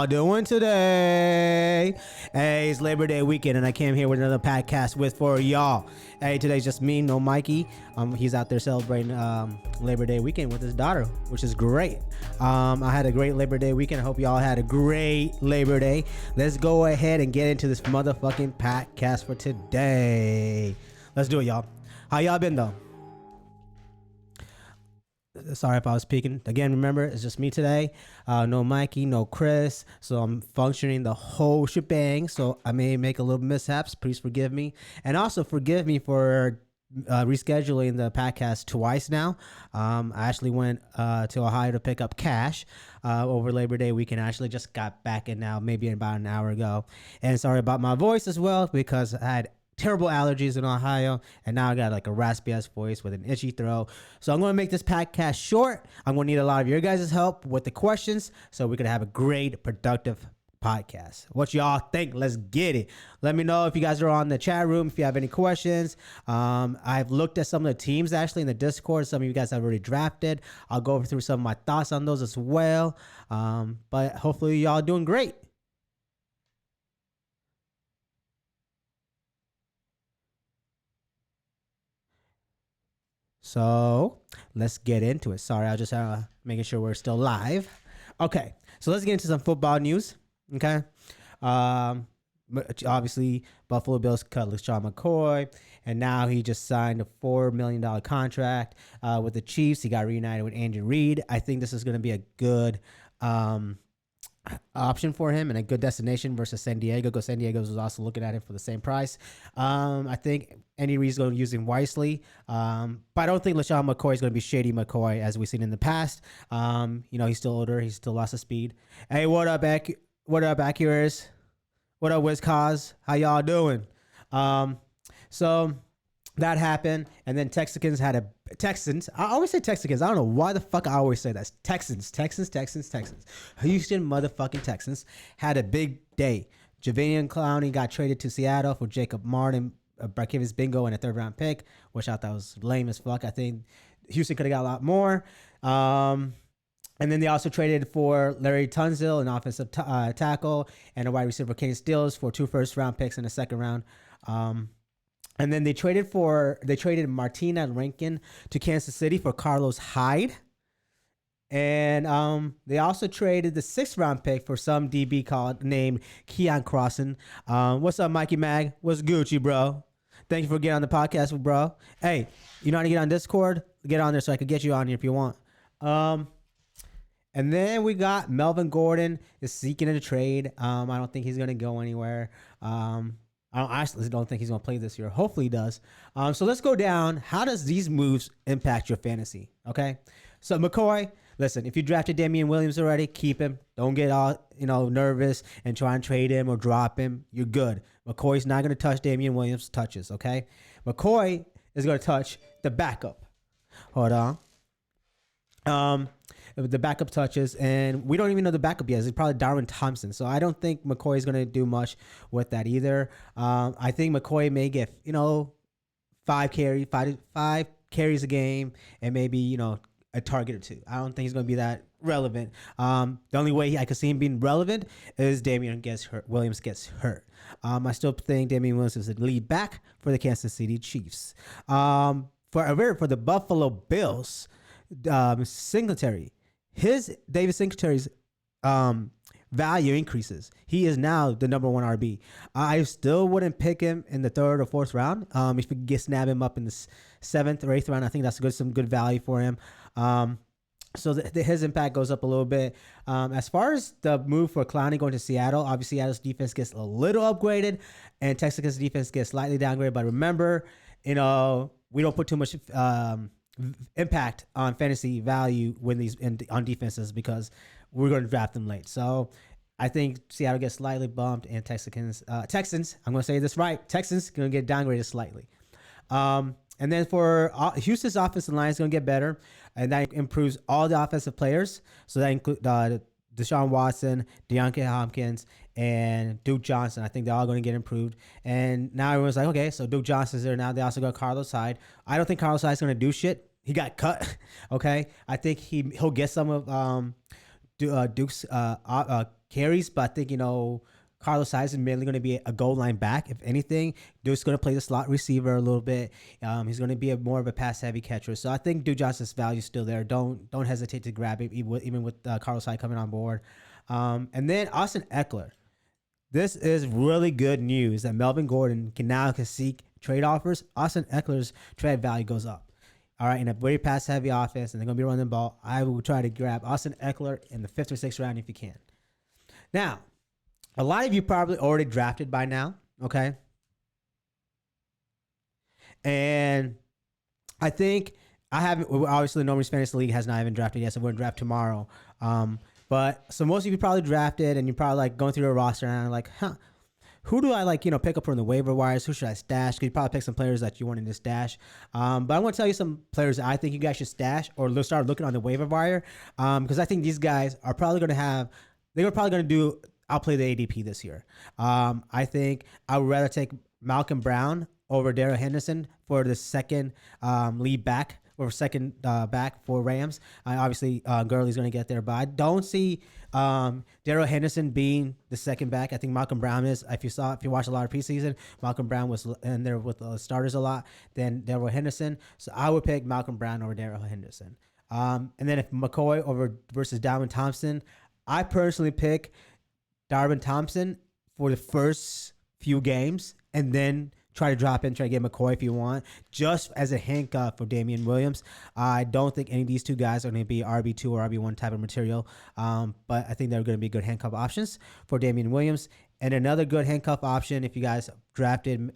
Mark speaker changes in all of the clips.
Speaker 1: Doing today? Hey, it's Labor Day weekend, and I came here with another podcast with for y'all. Hey, today's just me, no Mikey. He's out there celebrating Labor Day weekend with his daughter, which is great. I had a great Labor Day weekend. I hope y'all had a great Labor Day. Let's go ahead and get into this motherfucking podcast for today. Let's do it, y'all. How y'all been though? Sorry if I was peeking. Again, remember, it's just me today. No Mikey, no Chris. So I'm functioning the whole shebang. So I may make a little mishaps. Please forgive me. And also forgive me for rescheduling the podcast twice now. I actually went to Ohio to pick up cash over Labor Day weekend. I actually just got back in now, maybe about an hour ago. And sorry about my voice as well, because I had terrible allergies in Ohio, and now I got like a raspy ass voice with an itchy throat. So I'm going to make this podcast short. I'm going to need a lot of your guys' help with the questions so we can have a great, productive podcast. What y'all think? Let's get it. Let me know if you guys are on the chat room, if you have any questions. I've looked at some of the teams actually in the Discord. Some of you guys have already drafted. I'll go through some of my thoughts on those as well. But hopefully y'all doing great. So let's get into it. Sorry, I was just making sure we're still live. Okay, so let's get into some football news. Okay, obviously Buffalo Bills cut LeSean McCoy, and now he just signed a $4 million contract with the Chiefs. He got reunited with Andy Reid. I think this is going to be a good option for him and a good destination versus San Diego, because San Diego was also looking at him for the same price. I think Andy Reid's going to use him wisely, but I don't think LeSean McCoy is going to be shady McCoy as we've seen in the past. He's still older, he's still lost of speed. Hey, what up, what up, Accurers? What up, WizCause? How y'all doing? So that happened, and then Texans. I always say Texans. I don't know why the fuck I always say that. Texans. Houston motherfucking Texans had a big day. Javian Clowney got traded to Seattle for Jacob Martin, Barkevius Bingo, and a third-round pick, which I thought was lame as fuck. I think Houston could have got a lot more. And then they also traded for Larry Tunsil, an offensive tackle, and a wide receiver, Kane Stills, for 2 first-round picks in the second round. And then they traded Martina Rankin to Kansas City for Carlos Hyde. And they also traded the 6th round pick for some DB named Keon Crossan. What's up, Mikey Mag? What's Gucci, bro? Thank you for getting on the podcast, bro. Hey, you know how to get on Discord? Get on there so I could get you on here if you want. And then we got Melvin Gordon is seeking a trade. I don't think he's going to go anywhere. I actually don't think he's going to play this year. Hopefully he does. So let's go down. How does these moves impact your fantasy? Okay. So McCoy, listen, if you drafted Damian Williams already, keep him. Don't get all, nervous and try and trade him or drop him. You're good. McCoy's not going to touch Damian Williams' touches. Okay. McCoy is going to touch the backup. Hold on. The backup touches, and we don't even know the backup yet. It's probably Darwin Thompson. So I don't think McCoy is going to do much with that either. I think McCoy may get, 5 carries a game, and maybe, a target or 2. I don't think he's going to be that relevant. The only way I could see him being relevant is Williams gets hurt. I still think Damian Williams is the lead back for the Kansas City Chiefs. For the Buffalo Bills, Singletary. David Singletary's value increases. He is now the number 1 RB. I still wouldn't pick him in the 3rd or 4th round. If we could snap him up in the 7th or 8th round, I think that's some good value for him. So his impact goes up a little bit. As far as the move for Clowney going to Seattle, obviously Seattle's defense gets a little upgraded, and Texas' defense gets slightly downgraded. But remember, we don't put too much impact on fantasy value when on defenses, because we're going to draft them late. So I think Seattle gets slightly bumped, and Texans, I'm going to say this right, Texans going to get downgraded slightly. And then for Houston's offensive line is going to get better, and that improves all the offensive players. So that includes Deshaun Watson, DeAndre Hopkins, and Duke Johnson. I think they're all going to get improved. And now everyone's like, okay, so Duke Johnson's there now. They also got Carlos Hyde. I don't think Carlos Hyde's going to do shit. He got cut. Okay. I think he'll get some of Duke's carries, but I think Carlos Hyde is mainly going to be a goal line back. If anything, Duke's going to play the slot receiver a little bit. He's going to be more of a pass heavy catcher. So I think Duke Johnson's value is still there. Don't hesitate to grab it, even with Carlos Hyde coming on board. And then Austin Eckler. This is really good news that Melvin Gordon can seek trade offers. Austin Eckler's trade value goes up. All right, in a very pass heavy offense, and they're going to be running the ball. I will try to grab Austin Eckler in the 5th or 6th round if you can. Now, a lot of you probably already drafted by now, okay? And I think I haven't, obviously, Nobody's Fantasy League has not even drafted yet, so we're going to draft tomorrow. But so most of you probably drafted, and you're probably like going through your roster and like, who do I pick up from the waiver wires? Who should I stash? Because you probably pick some players that you wanted to stash. But I want to tell you some players that I think you guys should stash or start looking on the waiver wire. Because I think these guys are probably going to outplay the ADP this year. I think I would rather take Malcolm Brown over Darrell Henderson for the second lead back or second back for Rams. Obviously, Gurley's going to get there, but I don't see Darrell Henderson being the second back. I think Malcolm Brown is. If you watch a lot of preseason, Malcolm Brown was in there with the starters a lot than Darrell Henderson. So I would pick Malcolm Brown over Darrell Henderson. And then if McCoy versus Darwin Thompson, I personally pick Darwin Thompson for the first few games and then try to drop in, try to get McCoy if you want, just as a handcuff for Damian Williams. I don't think any of these two guys are going to be RB2 or RB1 type of material, but I think they're going to be good handcuff options for Damian Williams. And another good handcuff option if you guys drafted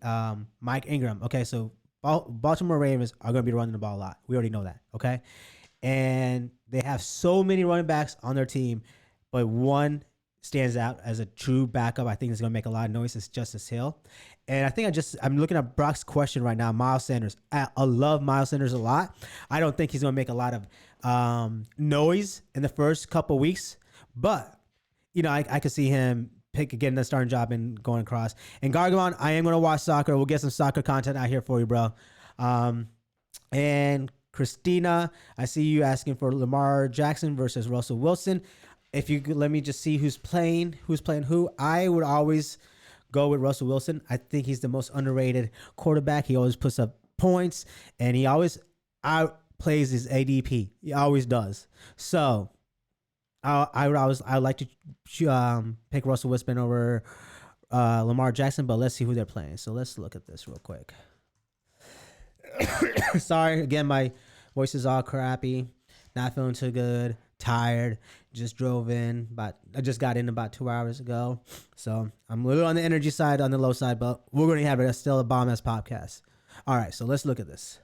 Speaker 1: Mike Ingram. Okay, so Baltimore Ravens are going to be running the ball a lot. We already know that, okay? And they have so many running backs on their team, but one stands out as a true backup. I think it's going to make a lot of noise. It's Justice Hill. And I think I'm looking at Brock's question right now, Miles Sanders. I love Miles Sanders a lot. I don't think he's going to make a lot of noise in the first couple weeks. But, I could see him getting the starting job and going across. And Gargamon, I am going to watch soccer. We'll get some soccer content out here for you, bro. And Christina, I see you asking for Lamar Jackson versus Russell Wilson. If you could, let me just see who's playing who. I would always go with Russell Wilson. I think he's the most underrated quarterback. He always puts up points, and he always outplays his ADP. He always does. So I would like to pick Russell Wilson over Lamar Jackson, but let's see who they're playing. So let's look at this real quick. Sorry, again, my voice is all crappy. Not feeling too good. Tired. Just drove in, but I just got in about 2 hours ago. So I'm a little on the energy side, on the low side, but we're going to have it. It's still a bomb-ass podcast. All right, so let's look at this.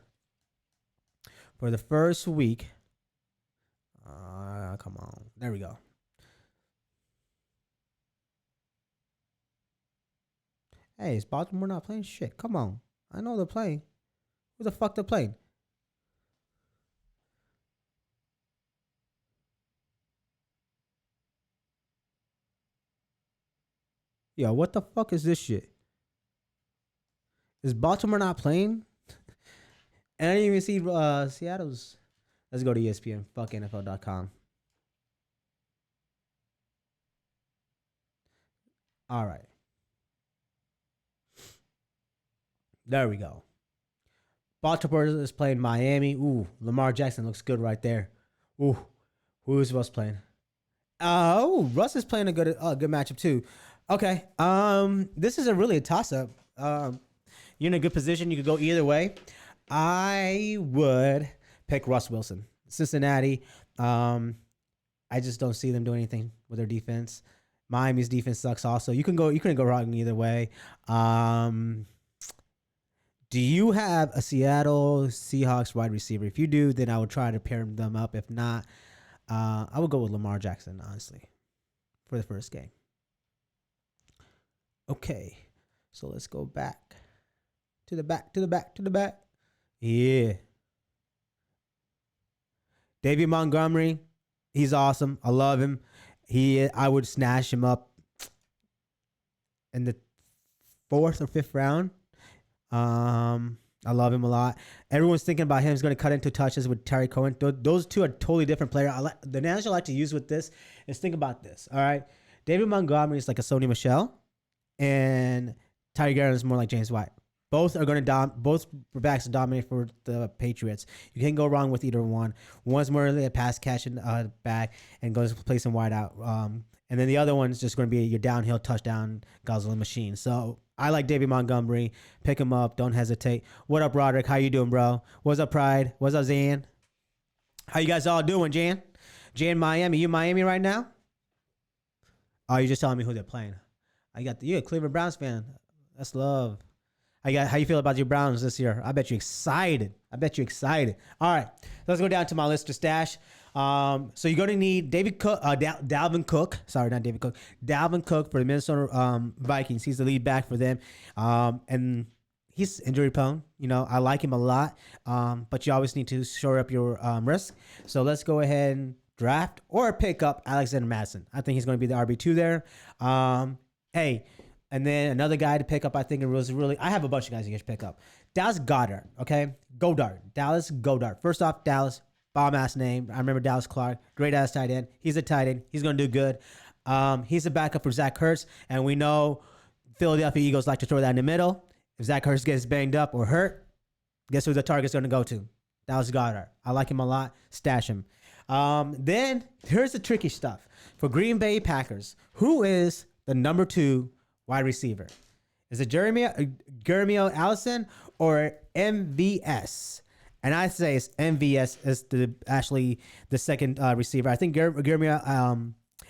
Speaker 1: For the first week, come on. There we go. Hey, is Baltimore not playing? Shit, come on. I know they're playing. Who the fuck they're playing? Yo, what the fuck is this shit? Is Baltimore not playing? And I didn't even see Seattle's. Let's go to ESPN. Fuck NFL.com. All right. There we go. Baltimore is playing Miami. Ooh, Lamar Jackson looks good right there. Ooh, who is Russ playing? Russ is playing a good matchup too. Okay. This is really a toss-up. You're in a good position. You could go either way. I would pick Russ Wilson. Cincinnati. I just don't see them doing anything with their defense. Miami's defense sucks also. You couldn't go wrong either way. Do you have a Seattle Seahawks wide receiver? If you do, then I would try to pair them up. If not, I would go with Lamar Jackson, honestly, for the first game. Okay, so let's go back to the back. Yeah. David Montgomery, he's awesome. I love him. I would snatch him up in the 4th or 5th round. I love him a lot. Everyone's thinking about him. He's going to cut into touches with Terry Cohen. Those two are totally different players. The analogy I like to use with this is think about this. All right. David Montgomery is like a Sony Michelle, and Ty Garrett is more like James White. Both are going to both backs dominate for the Patriots. You can't go wrong with either one. One's more really a pass catching back and goes to play some wide out. And then the other one's just going to be your downhill touchdown guzzling machine. So I like David Montgomery. Pick him up. Don't hesitate. What up, Roderick? How you doing, bro? What's up, Pride? What's up, Zan? How you guys all doing, Jan? Jan, Miami. You in Miami right now? Oh, you just telling me who they're playing. You a Cleveland Browns fan. That's love. How you feel about your Browns this year? I bet you're excited. All right, let's go down to my list of stash. So you're going to need Dalvin Cook. Sorry, not David Cook. Dalvin Cook for the Minnesota Vikings. He's the lead back for them. And he's injury prone. I like him a lot. But you always need to shore up your risk. So let's go ahead and draft or pick up Alexander Madison. I think he's going to be the RB2 there. Hey. And then another guy to pick up, I think it was really, I have a bunch of guys you can pick up. Dallas Goedert, okay? Dallas Goedert. First off, Dallas, bomb-ass name. I remember Dallas Clark, great-ass tight end. He's a tight end. He's going to do good. He's a backup for Zach Ertz, and we know Philadelphia Eagles like to throw that in the middle. If Zach Ertz gets banged up or hurt, guess who the target's going to go to? Dallas Goedert. I like him a lot. Stash him. Then here's the tricky stuff. For Green Bay Packers, who is the number 2 wide receiver? Is it Jeremy Allison or MVS? And I say it's MVS is actually the second receiver. I think Jeremy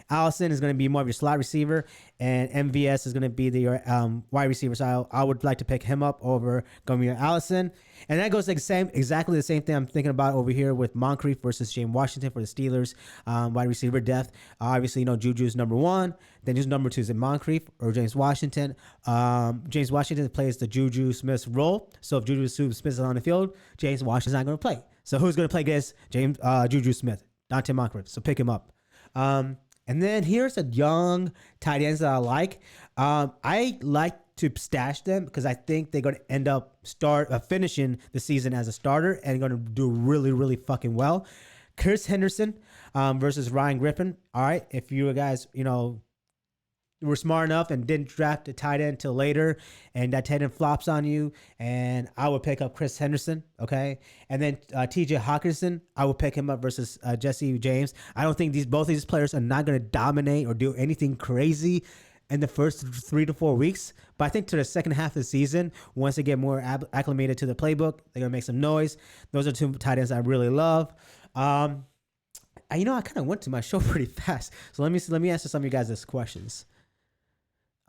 Speaker 1: Allison is going to be more of your slot receiver, and MVS is going to be the wide receiver. So I would like to pick him up over Jeremy Allison. And that goes exactly the same thing I'm thinking about over here with Moncrief versus James Washington for the Steelers wide receiver depth. Obviously, Juju's number 1. Then who's number 2 is it Moncrief or James Washington? James Washington plays the Juju Smith role. So if Juju Smith is on the field, James Washington's not going to play. So who's going to play against Juju Smith? Dante Moncrief. So pick him up. And then here's a young tight ends that I like. I like to stash them because I think they're going to end up finishing the season as a starter and going to do really, really fucking well. Chris Henderson versus Ryan Griffin. All right, if you guys, were smart enough and didn't draft a tight end till later, and that tight end flops on you, and I would pick up Chris Henderson, okay? And then TJ Hawkinson, I would pick him up versus Jesse James. I don't think both of these players are not going to dominate or do anything crazy in the first 3 to 4 weeks, but I think to the second half of the season, once they get more acclimated to the playbook, they're going to make some noise. Those are 2 tight ends I really love. I kind of went to my show pretty fast, so let me answer some of you guys' questions.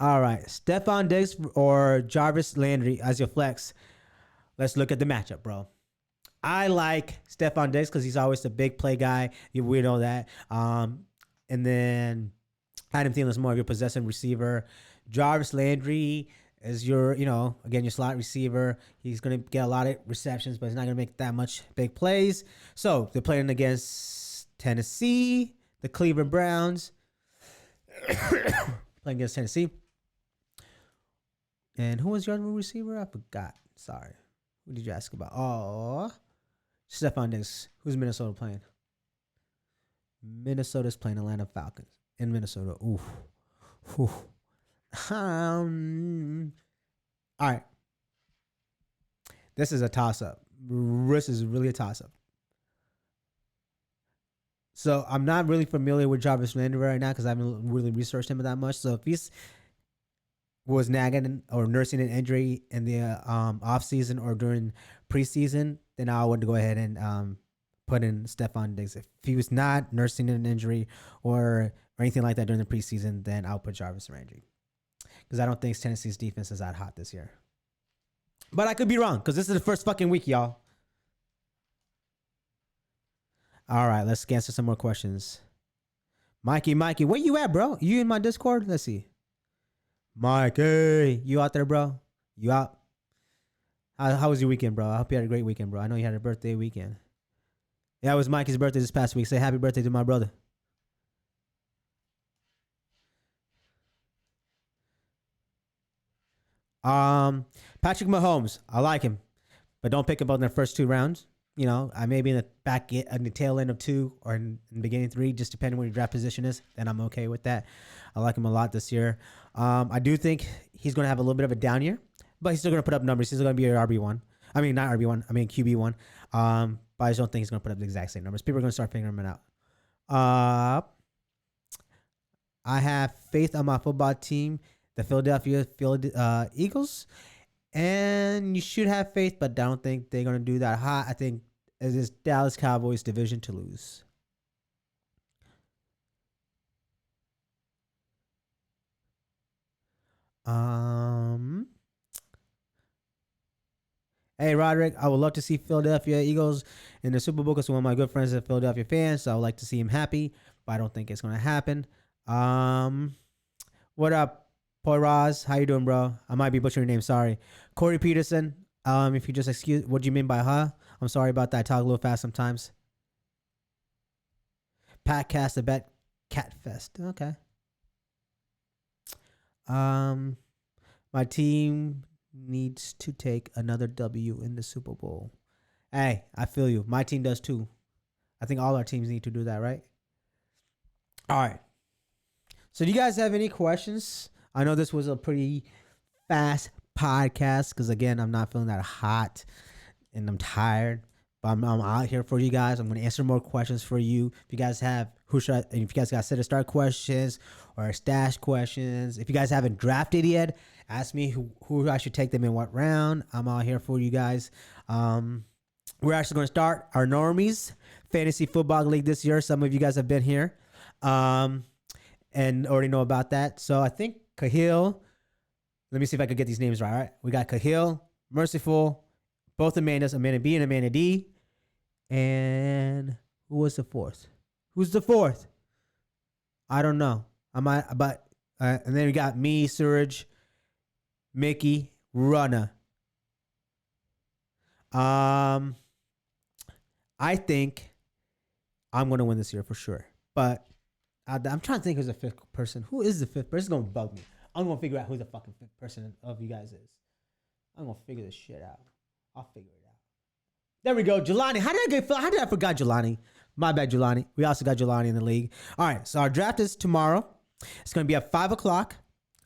Speaker 1: All right, Stephon Diggs or Jarvis Landry as your flex. Let's look at the matchup, bro. I like Stephon Diggs because he's always the big play guy. We know that. And then Adam Thielen's more of your possessive receiver. Jarvis Landry is your, again, your slot receiver. He's going to get a lot of receptions, but he's not going to make that much big plays. So they're playing against Tennessee, the Cleveland Browns. Playing against Tennessee. And who was your other receiver? I forgot. Sorry. Who did you ask about? Oh, Stephon Diggs. Who's Minnesota playing? Minnesota's playing Atlanta Falcons in Minnesota. Oof. Oof. All right. This is a toss-up. This is really a toss-up. So I'm not really familiar with Jarvis Landry right now because I haven't really researched him that much. So if he's was nagging or nursing an injury in the offseason or during preseason, then I would go ahead and put in Stephon Diggs. If he was not nursing an injury or anything like that during the preseason, then I'll put Jarvis Landry because I don't think Tennessee's defense is that hot this year. But I could be wrong because this is the first fucking week, y'all. All right, let's answer some more questions. Mikey, where you at, bro? You in my Discord? Let's see. Mikey, you out there, bro? You out? How was your weekend, bro? I hope you had a great weekend, bro. I know you had a birthday weekend. Yeah, it was Mikey's birthday this past week. Say happy birthday to my brother. Patrick Mahomes, I like him, but don't pick him up in the first 2 rounds. I may be in the tail end of 2 or in the beginning 3, just depending where your draft position is. Then I'm okay with that. I like him a lot this year. I do think he's going to have a little bit of a down year, but he's still going to put up numbers. He's going to be an RB1. I mean, not RB1. I mean QB1. But I just don't think he's going to put up the exact same numbers. People are going to start figuring him out. I have faith on my football team, the Philadelphia Eagles. And you should have faith, but I don't think they're going to do that hot. I think it is Dallas Cowboys division to lose. Hey, Roderick, I would love to see Philadelphia Eagles in the Super Bowl because one of my good friends is a Philadelphia fan, so I would like to see him happy, but I don't think it's going to happen. What up, Poyraz? How you doing, bro? I might be butchering your name. Sorry. Corey Peterson. If you just excuse, what do you mean by huh? I'm sorry about that. I talk a little fast sometimes. PATCast, the Bet Cat Fest. Okay. My team needs to take another W in the Super Bowl. Hey, I feel you. My team does too. I think all our teams need to do that, right? All right. So do you guys have any questions? I know this was a pretty fast podcast because, again, I'm not feeling that hot and I'm tired. But I'm out here for you guys. I'm going to answer more questions for you. If you guys have, if you guys got set to start questions or stash questions, if you guys haven't drafted yet, ask me who I should take them in what round. I'm out here for you guys. We're actually going to start our Normies Fantasy Football League this year. Some of you guys have been here and already know about that. So I think Cahill, let me see if I could get these names right. All right. We got Cahill, Merciful, both Amandas, Amanda B and Amanda D. And who was the fourth? Who's the fourth? I don't know. And then we got me, Surge, Mickey, Runner. I think I'm going to win this year for sure. But I'm trying to think who's the fifth person. Who is the fifth person? It's going to bug me. I'm going to figure out who the fucking fifth person of you guys is. I'm going to figure this shit out. I'll figure it out. There we go. Jelani. How did I forget Jelani? My bad, Jelani. We also got Jelani in the league. All right. So our draft is tomorrow. It's going to be at 5 o'clock.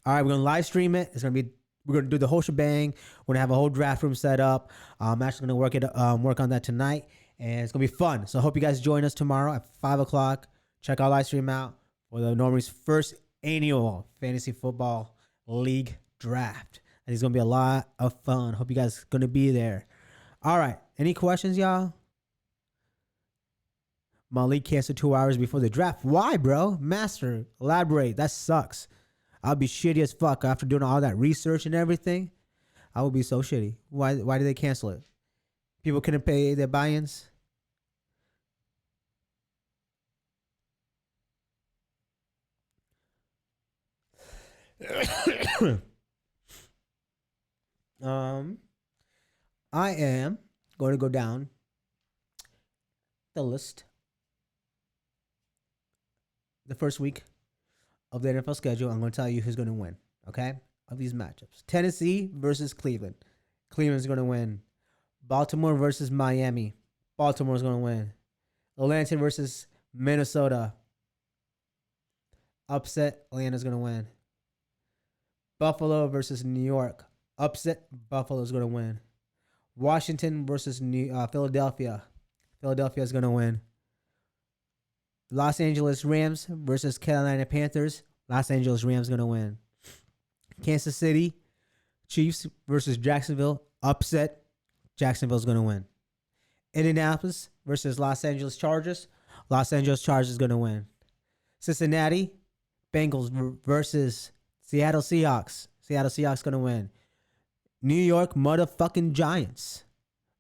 Speaker 1: All right. We're going to live stream it. We're going to do the whole shebang. We're going to have a whole draft room set up. I'm actually going to work on that tonight. And it's going to be fun. So I hope you guys join us tomorrow at 5 o'clock. Check our live stream out for the Normies' first annual Fantasy Football League draft. And it's going to be a lot of fun. Hope you guys are going to be there. All right. Any questions, y'all? My league canceled 2 hours before the draft. Why, bro? Master, elaborate. That sucks. I'll be shitty as fuck after doing all that research and everything. I would be so shitty. Why did they cancel it? People couldn't pay their buy-ins? I am going to go down the list. The first week of the NFL schedule, I'm going to tell you who's going to win, okay, of these matchups. Tennessee versus Cleveland. Cleveland's going to win. Baltimore versus Miami. Baltimore's going to win. Atlanta versus Minnesota. Upset, Atlanta's going to win. Buffalo versus New York. Upset, Buffalo's going to win. Washington versus Philadelphia. Philadelphia's going to win. Los Angeles Rams versus Carolina Panthers. Los Angeles Rams going to win. Kansas City Chiefs versus Jacksonville. Upset, Jacksonville's going to win. Indianapolis versus Los Angeles Chargers. Los Angeles Chargers going to win. Cincinnati Bengals versus Seattle Seahawks. Seattle Seahawks going to win. New York motherfucking Giants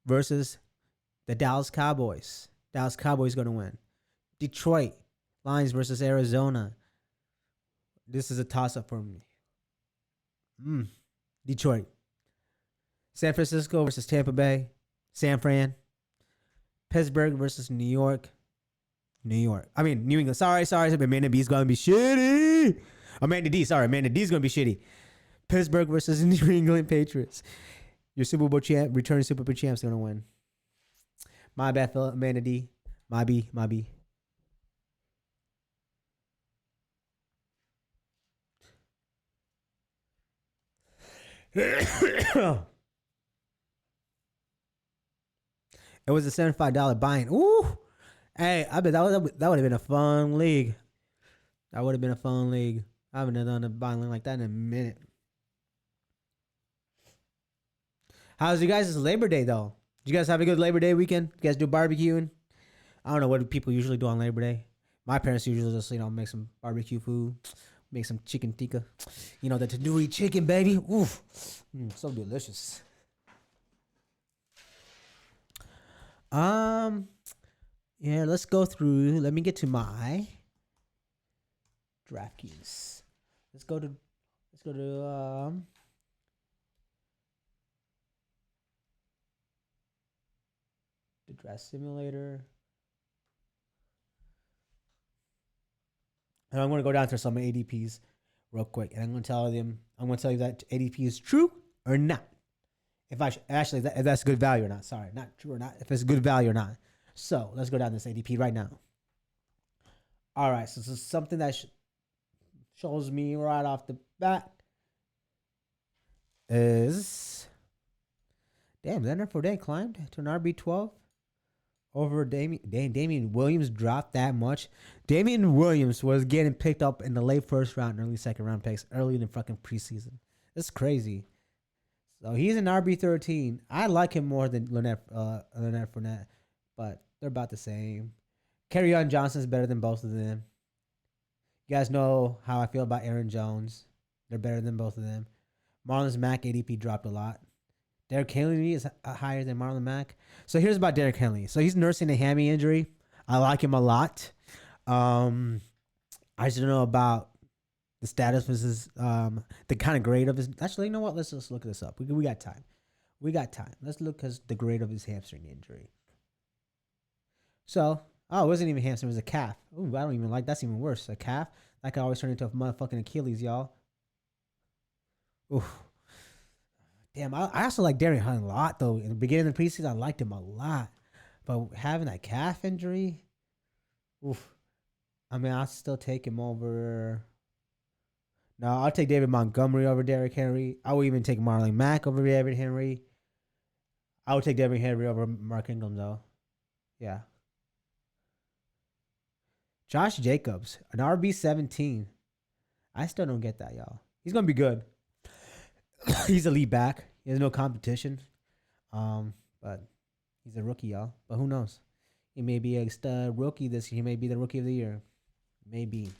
Speaker 1: versus the Dallas Cowboys. Dallas Cowboys going to win. Detroit Lions versus Arizona. This is a toss-up for me. Detroit. San Francisco versus Tampa Bay. San Fran. Pittsburgh versus New York. New England. Sorry. Amanda B's going to be shitty. Amanda D's going to be shitty. Pittsburgh versus New England Patriots. Your Super Bowl champ, returning Super Bowl champ's going to win. My bad, Philip. Amanda D. My B. My B. It was a $75 buy-in. Ooh. Hey, I bet that would have been a fun league. That would have been a fun league. I haven't done a buy-in like that in a minute. How's you guys' Labor Day though? Did you guys have a good Labor Day weekend? You guys do barbecuing? I don't know what do people usually do on Labor Day. My parents usually just make some barbecue food, make some chicken tikka, the tandoori chicken, baby. Oof, so delicious. Um, yeah, let's go through. Let me get to my DraftKings. Let's go to the draft simulator. And I'm going to go down to some ADPs real quick, and I'm going to tell you that ADP is true or not. If that's good value or not. Sorry, not true or not. If it's good value or not. So let's go down this ADP right now. All right, so this is something that shows me right off the bat is Leonard Fournette climbed to an RB12 over Damian Williams dropped that much. Damian Williams was getting picked up in the late first round, early second round picks, early in the fucking preseason. It's crazy. So he's an RB13. I like him more than Leonard Fournette, but they're about the same. Kerryon Johnson's better than both of them. You guys know how I feel about Aaron Jones. They're better than both of them. Marlon Mack ADP dropped a lot. Derrick Henry is higher than Marlon Mack. So here's about Derrick Henry. So he's nursing a hammy injury. I like him a lot. I just don't know about the status of his, the kind of grade of his. Actually, you know what? Let's just look this up. We got time. Let's look at the grade of his hamstring injury. So, it wasn't even hamstring. It was a calf. Ooh, I don't even like. That's even worse. A calf. That could always turn into a motherfucking Achilles, y'all. Ooh. Damn, I also like Derrick Henry a lot, though. In the beginning of the preseason, I liked him a lot. But having that calf injury, oof. I mean, I'll still take him over. No, I'll take David Montgomery over Derrick Henry. I will even take Marlon Mack over David Henry. I would take Derrick Henry over Mark Ingram, though. Yeah. Josh Jacobs, an RB17. I still don't get that, y'all. He's going to be good. He's a lead back. He has no competition. But he's a rookie, y'all. But who knows? He may be a stud rookie this year. He may be the rookie of the year. Maybe.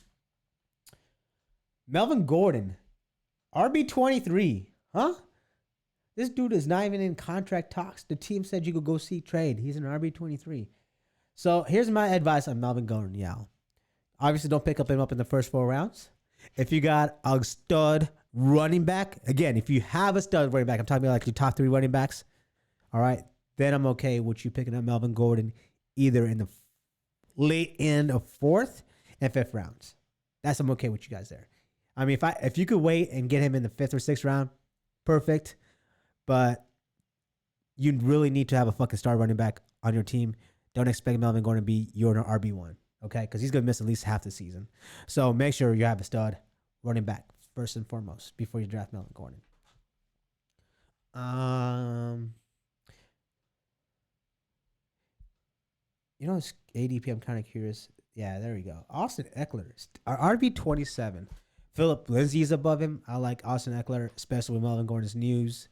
Speaker 1: Melvin Gordon, RB23. Huh? This dude is not even in contract talks. The team said you could go see trade. He's an RB23. So here's my advice on Melvin Gordon, y'all. Obviously, don't pick him up in the first 4 rounds. If you got a stud running back, again, if you have a stud running back, I'm talking about like your top 3 running backs, all right, then I'm okay with you picking up Melvin Gordon either in the late end of 4th and 5th rounds. I'm okay with you guys there. I mean, if you could wait and get him in the 5th or 6th round, perfect. But you really need to have a fucking star running back on your team. Don't expect Melvin Gordon to be your RB1, okay? Because he's going to miss at least half the season. So make sure you have a stud running back first and foremost before you draft Melvin Gordon. It's ADP. I'm kind of curious. Yeah, there we go. Austin Eckler, RB27. Philip Lindsay is above him. I like Austin Eckler, especially with Melvin Gordon's news.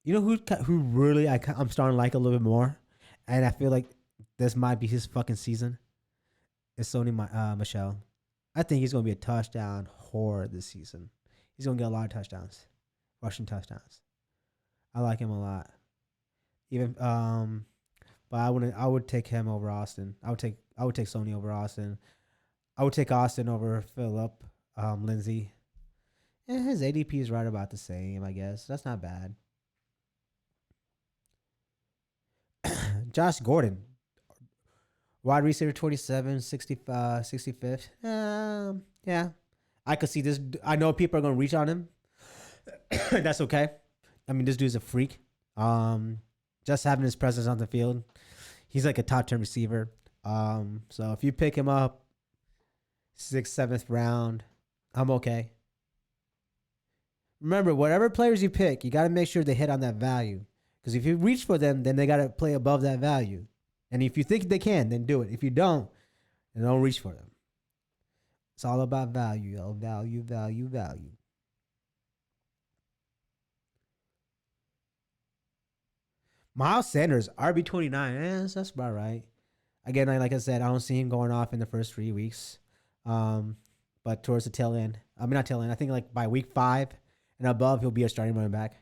Speaker 1: You know who really I'm starting to like a little bit more, and I feel like this might be his fucking season. It's Sony Michel. I think he's gonna be a touchdown whore this season. He's gonna get a lot of touchdowns, rushing touchdowns. I like him a lot. Even but I would take him over Austin. I would take Sony over Austin. I would take Austin over Philip Lindsay. And his ADP is right about the same, I guess. That's not bad. Josh Gordon, wide receiver 27, 65th. Yeah. I could see this. I know people are going to reach on him. That's okay. I mean, this dude's a freak. just having his presence on the field. He's like a top 10 receiver. So if you pick him up 6th, 7th round, I'm okay. Remember, whatever players you pick, you got to make sure they hit on that value. Because if you reach for them, then they got to play above that value. And if you think they can, then do it. If you don't, then don't reach for them. It's all about value, yo. Value, value, value. Miles Sanders, RB29. That's about right. Again, like I said, I don't see him going off in the first 3 weeks. But towards the tail end. I mean, not tail end. I think like by week 5 and above, he'll be a starting running back.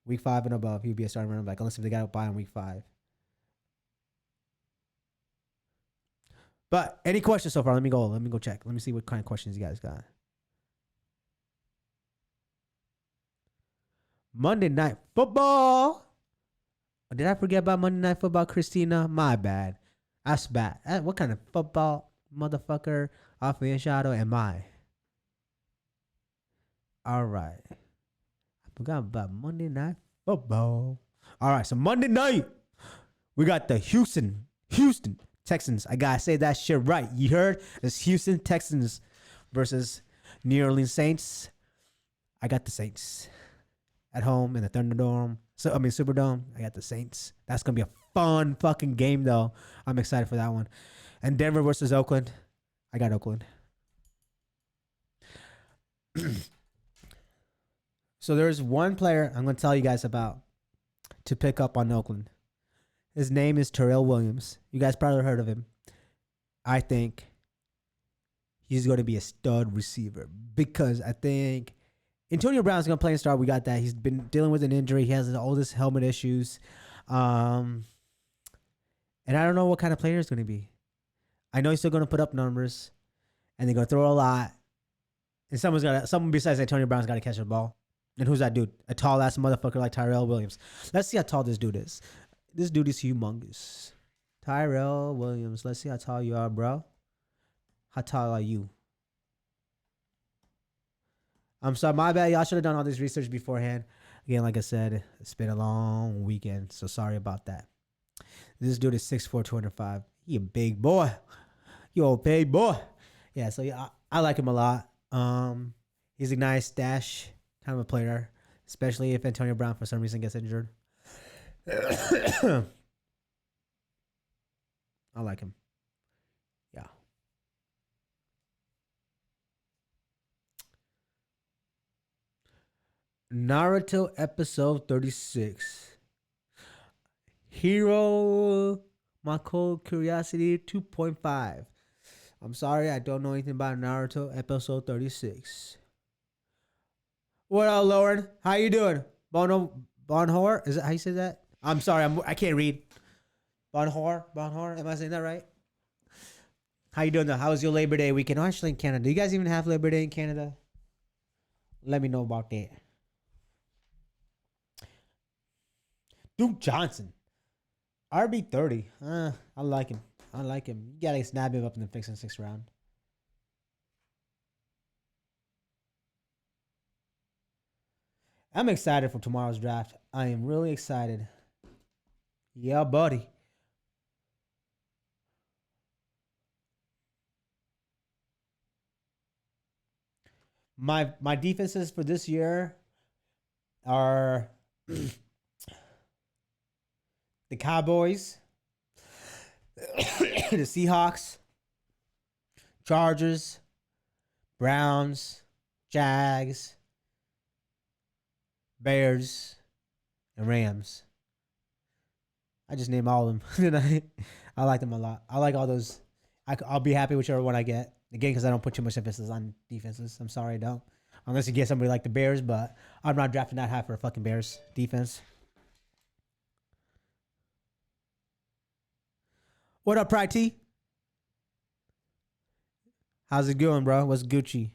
Speaker 1: Week 5 and above, he'll be a starting running back. Unless if they got to buy in week 5. But any questions so far? Let me go check. Let me see what kind of questions you guys got. Monday Night Football. Did I forget about Monday Night Football, Christina? My bad. That's bad. What kind of football motherfucker off the shadow am I? All right. I forgot about Monday Night Football. All right, so Monday night, we got the Houston Texans. I gotta say that shit right. You heard? It's Houston Texans versus New Orleans Saints. I got the Saints at home in the Thunderdome. Superdome. I got the Saints. That's gonna be a fun fucking game, though. I'm excited for that one. And Denver versus Oakland. I got Oakland. So there's one player I'm gonna tell you guys about to pick up on Oakland. His name is Terrell Williams. You guys probably heard of him. I think he's going to be a stud receiver because I think Antonio Brown's going to play and start. We got that. He's been dealing with an injury. He has all this helmet issues. And I don't know what kind of player he's going to be. I know he's still going to put up numbers and they're going to throw a lot. And someone besides Antonio Brown's got to catch the ball. And who's that dude? A tall ass motherfucker like Tyrell Williams. Let's see how tall this dude is. This dude is humongous. Tyrell Williams. Let's see how tall you are, bro. How tall are you? I'm sorry, my bad. Y'all should have done all this research beforehand. Again, like I said, it's been a long weekend, so sorry about that. This dude is 6'4", 205. He a big boy. You a big boy. Yeah, so yeah, I like him a lot. He's a nice dash kind of a player, especially if Antonio Brown for some reason gets injured. I like him. Yeah. Naruto episode 36. Hero Mako Curiosity 2.5. I'm sorry, I don't know anything about Naruto episode 36. What up, Lauren? How you doing? Bonhor? Is that how you say that? I'm sorry, I can't read. Bonhor? Am I saying that right? How you doing though? How was your Labor Day weekend? Oh, actually in Canada. Do you guys even have Labor Day in Canada? Let me know about that. Duke Johnson. RB30. I like him. You gotta snap him up in the fix in the 6th round. I'm excited for tomorrow's draft. I am really excited. Yeah, buddy. My defenses for this year are the Cowboys, the Seahawks, Chargers, Browns, Jags, Bears, and Rams. I just named all of them. I like them a lot. I like all those. I'll be happy whichever one I get. Again, because I don't put too much emphasis on defenses. I'm sorry I don't. Unless you get somebody like the Bears, but I'm not drafting that high for a fucking Bears defense. What up, Pride T? How's it going, bro? What's Gucci?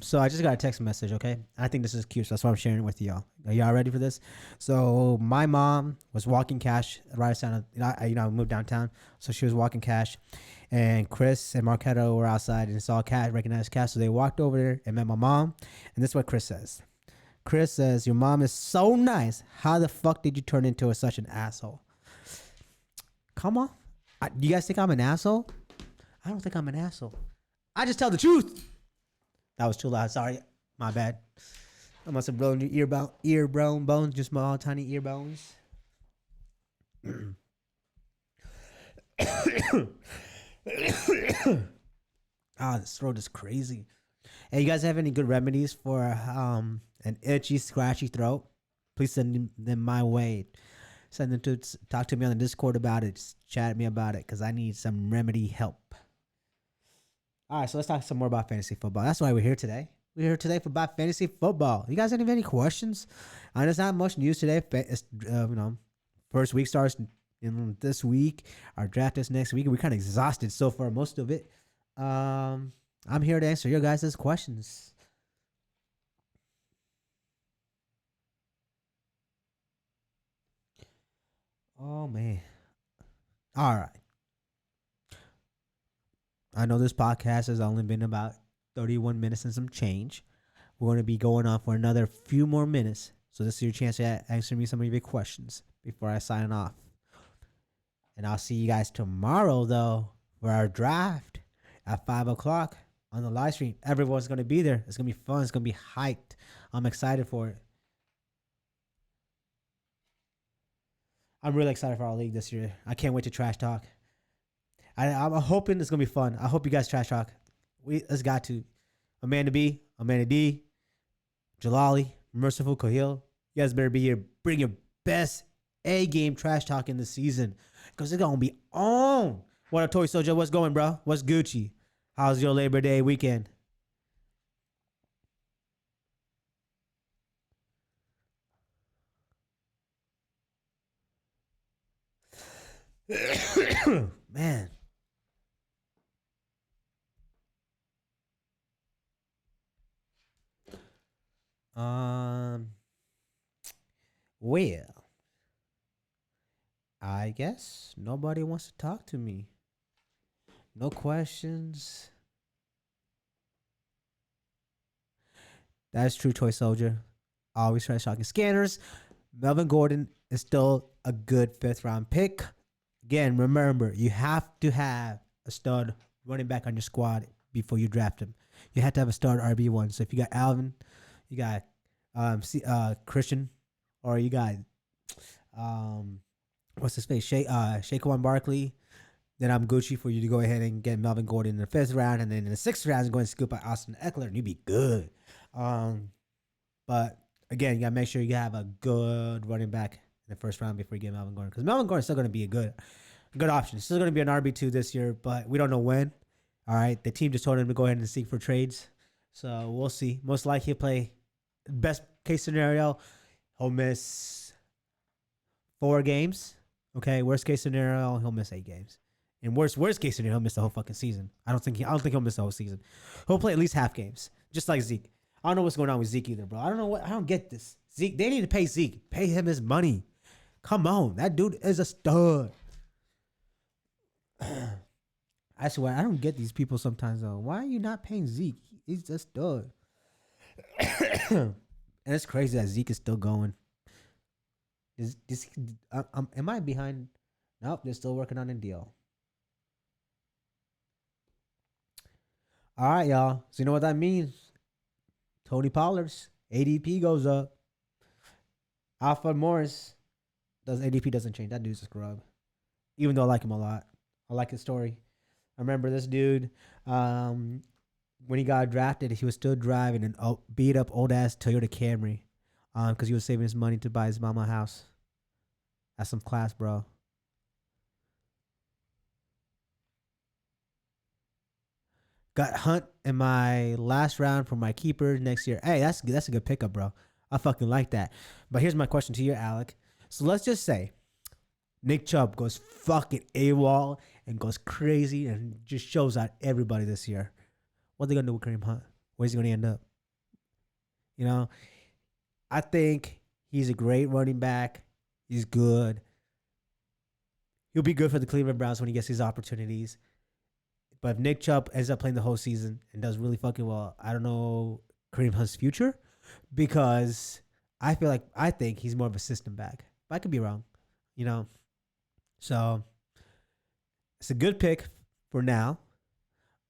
Speaker 1: So I just got a text message, okay? I think this is cute, so that's why I'm sharing it with y'all. Are y'all ready for this? So my mom was walking cash right outside of, I moved downtown, so she was walking cash, And Chris and Marquetta were outside and saw Cat, recognized Cat, so they walked over there and met my mom. And this is what Chris says. Chris says, "Your mom is so nice. How the fuck did you turn into such an asshole?" Come on. Do you guys think I'm an asshole? I don't think I'm an asshole. I just tell the truth. That was too loud. Sorry. My bad. I must have blown your ear bone bones, just small, tiny ear bones. This throat is crazy. Hey, you guys have any good remedies for an itchy, scratchy throat? Please send them my way. Send them to talk to me on the Discord about it. Just chat me about it because I need some remedy help. All right, so let's talk some more about fantasy football. That's why we're here today. We're here today for about fantasy football. You guys have any questions? There's not much news today. It's, first week starts in this week. Our draft is next week. We're kind of exhausted so far, most of it. I'm here to answer your guys' questions. Oh, man. All right. I know this podcast has only been about 31 minutes and some change. We're going to be going on for another few more minutes. So this is your chance to answer me some of your questions before I sign off. And I'll see you guys tomorrow, though, for our draft at 5 o'clock on the live stream. Everyone's going to be there. It's going to be fun. It's going to be hyped. I'm excited for it. I'm really excited for our league this year. I can't wait to trash talk. I'm hoping it's going to be fun. I hope you guys trash talk. Let's got to. Amanda B, Amanda D, Jalali, Merciful Kahil. You guys better be here. Bring your best A-game trash talk in the season because it's going to be on. What up, Toy Soldier? What's going, bro? What's Gucci? How's your Labor Day weekend? Man. Well, I guess nobody wants to talk to me. No questions. That is true, Toy Soldier. Always try shocking scanners. Melvin Gordon is still a good fifth round pick. Again, remember, you have to have a stud running back on your squad before you draft him. You have to have a stud RB1. So if you got Alvin, you got Christian, or you got what's his face, Shaquan Barkley, then I'm Gucci for you to go ahead and get Melvin Gordon in the fifth round, and then in the sixth round, you go and scoop out Austin Eckler, and you'd be good. But again, you gotta make sure you have a good running back in the first round before you get Melvin Gordon, because Melvin Gordon's still gonna be a good option. Still gonna be an RB2 this year, but we don't know when. All right, the team just told him to go ahead and seek for trades, so we'll see. Most likely he'll play. Best case scenario, he'll miss 4 games. Okay, worst case scenario, he'll miss 8 games. And worst case scenario, he'll miss the whole fucking season. I don't think he'll miss the whole season. He'll play at least half games, just like Zeke. I don't know what's going on with Zeke either, bro. I don't get this. Zeke, they need to pay Zeke. Pay him his money. Come on, that dude is a stud. I swear, I don't get these people sometimes though. Why are you not paying Zeke? He's a stud. And it's crazy that Zeke is still going. Am I behind? Nope, they're still working on a deal. All right, y'all. So you know what that means? Tony Pollard's ADP goes up. Alfred Morris ADP doesn't change. That dude's a scrub. Even though I like him a lot. I like his story. I remember this dude, when he got drafted, he was still driving an beat up old ass Toyota Camry, because he was saving his money to buy his mama a house. That's some class, bro. Got Hunt in my last round for my keeper next year. Hey, that's a good pickup, bro. I fucking like that. But here's my question to you, Alec. So let's just say Nick Chubb goes fucking AWOL and goes crazy and just shows out everybody this year. What are they gonna do with Kareem Hunt? Where's he gonna end up? You know, I think he's a great running back. He's good. He'll be good for the Cleveland Browns when he gets his opportunities. But if Nick Chubb ends up playing the whole season and does really fucking well, I don't know Kareem Hunt's future because I think he's more of a system back. But I could be wrong, you know. So it's a good pick for now,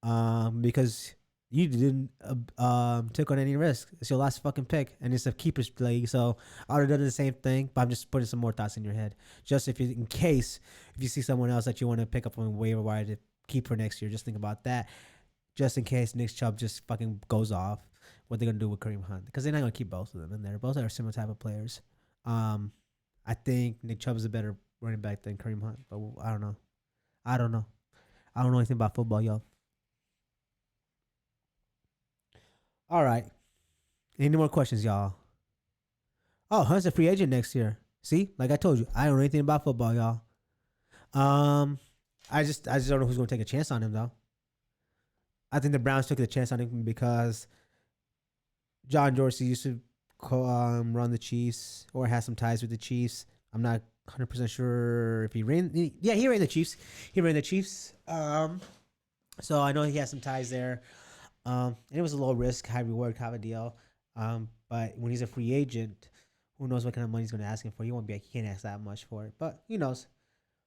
Speaker 1: because you didn't take on any risk. It's your last fucking pick, and it's a keepers league. So I would have done the same thing, but I'm just putting some more thoughts in your head, just if you, in case if you see someone else that you want to pick up on waiver wire to keep for next year, just think about that. Just in case Nick Chubb just fucking goes off, what they're gonna do with Kareem Hunt, because they're not gonna keep both of them in there. Both are similar type of players. I think Nick Chubb is a better running back than Kareem Hunt, but I don't know. I don't know. I don't know anything about football, y'all. All right. Any more questions, y'all? Oh, Hunt's a free agent next year. See, like I told you, I don't know anything about football, y'all. I just don't know who's gonna take a chance on him though. I think the Browns took the chance on him because John Dorsey used to run the Chiefs or has some ties with the Chiefs. I'm not 100% sure if he ran. Yeah, he ran the Chiefs. He ran the Chiefs. So I know he has some ties there. And it was a low risk, high reward kind of deal. But when he's a free agent, who knows what kind of money he's going to ask him for? He won't be like, he can't ask that much for it. But who knows?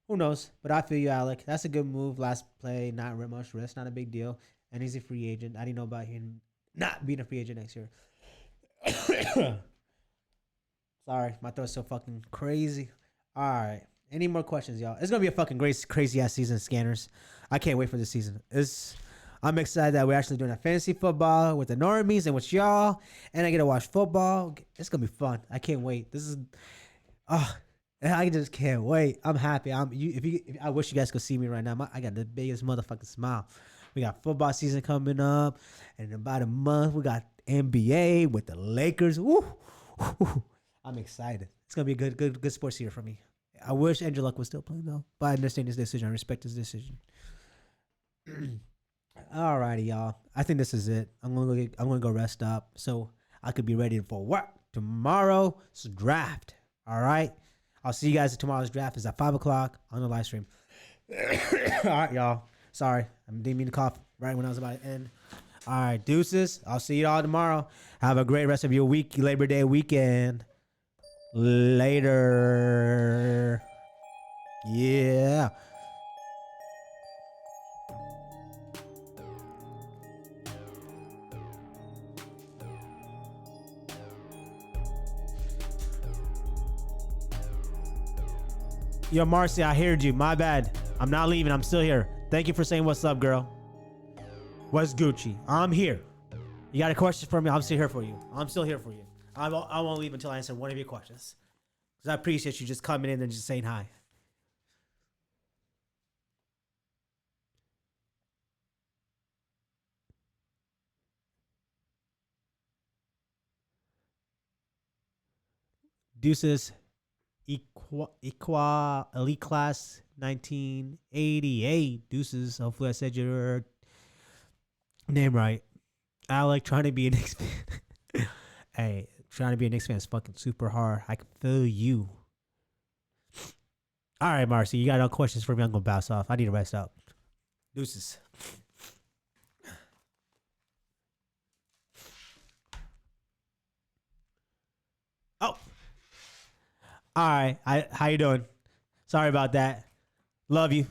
Speaker 1: Who knows? But I feel you, Alec. That's a good move. Last play, not much risk, not a big deal. And he's a free agent. I didn't know about him not being a free agent next year. Sorry, my throat's so fucking crazy. All right. Any more questions, y'all? It's gonna be a fucking great, crazy ass season, Scanners. I can't wait for this season. I'm excited that we're actually doing a fantasy football with the normies and with y'all, and I get to watch football. It's gonna be fun. I can't wait. I just can't wait. I'm happy. I wish you guys could see me right now. I got the biggest motherfucking smile. We got football season coming up, and in about a month we got NBA with the Lakers. Woo! I'm excited. It's gonna be a good sports year for me. I wish Andrew Luck was still playing though, but I understand his decision. I respect his decision. Alrighty, y'all. I think this is it. I'm gonna go rest up so I could be ready for work tomorrow's draft. All right. I'll see you guys at tomorrow's draft. Is at 5:00 on the live stream. All right, y'all. Sorry, I didn't mean to cough right when I was about to end. All right, deuces. I'll see you all tomorrow. Have a great rest of your week, Labor Day weekend. Later. Yeah. Yo, Marcy, I heard you. My bad. I'm not leaving. I'm still here. Thank you for saying what's up, girl. What's Gucci? I'm here. You got a question for me? I'm still here for you. I'm still here for you. I won't leave until I answer one of your questions. Because I appreciate you just coming in and just saying hi. Deuces, Elite Class 1988. Deuces. Hopefully I said your name right. Alec, trying to be a Knicks fan. Hey, trying to be a Knicks fan is fucking super hard. I can feel you. All right, Marcy, you got no questions for me? I'm going to bounce off. I need to rest up. Deuces. Oh. All right. How you doing? Sorry about that. Love you.